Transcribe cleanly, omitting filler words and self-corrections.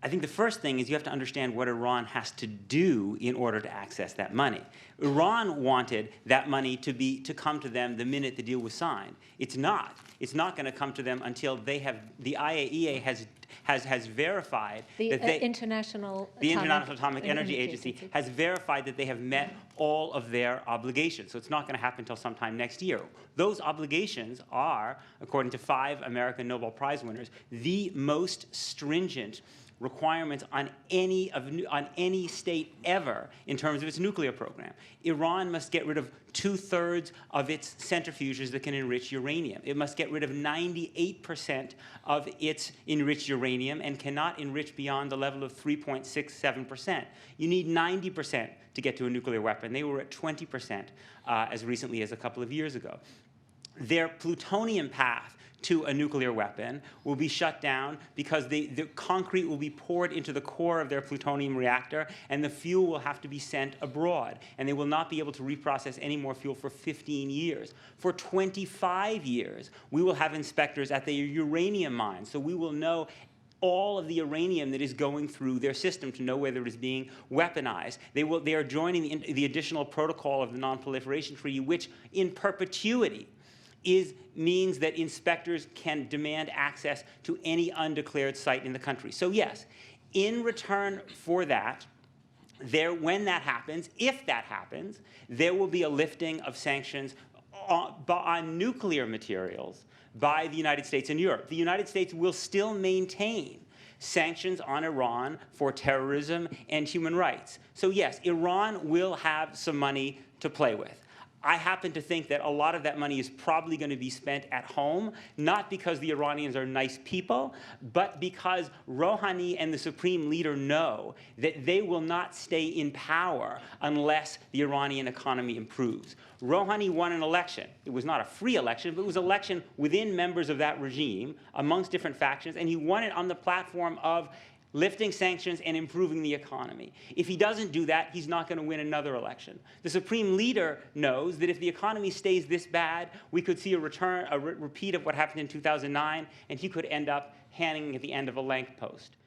I think the first thing is you have to understand what Iran has to do in order to access that money. Iran wanted that money to come to them the minute the deal was signed. It's not. It's not going to come to them until the IAEA has verified that the International Atomic Energy Agency has verified that they have met all of their obligations. So it's not going to happen until sometime next year. Those obligations are, according to 5 American Nobel Prize winners, the most stringent requirements on any state ever in terms of its nuclear program. Iran must get rid of 2/3 of its centrifuges that can enrich uranium. It must get rid of 98% of its enriched uranium and cannot enrich beyond the level of 3.67%. You need 90% to get to a nuclear weapon. They were at 20% as recently as a couple of years ago. Their plutonium path to a nuclear weapon will be shut down because the concrete will be poured into the core of their plutonium reactor, and the fuel will have to be sent abroad, and they will not be able to reprocess any more fuel for 15 years. For 25 years, we will have inspectors at the uranium mines, so we will know all of the uranium that is going through their system to know whether it is being weaponized. They are joining the additional protocol of the Non-Proliferation Treaty, which in perpetuity means that inspectors can demand access to any undeclared site in the country. So yes, in return for that, when that happens, if that happens, there will be a lifting of sanctions on nuclear materials by the United States and Europe. The United States will still maintain sanctions on Iran for terrorism and human rights. So yes, Iran will have some money to play with. I happen to think that a lot of that money is probably going to be spent at home, not because the Iranians are nice people, but because Rouhani and the supreme leader know that they will not stay in power unless the Iranian economy improves. Rouhani won an election. It was not a free election, but it was an election within members of that regime, amongst different factions, and he won it on the platform of lifting sanctions and improving the economy. If he doesn't do that, he's not going to win another election. The supreme leader knows that if the economy stays this bad, we could see a repeat of what happened in 2009, and he could end up hanging at the end of a lamp post.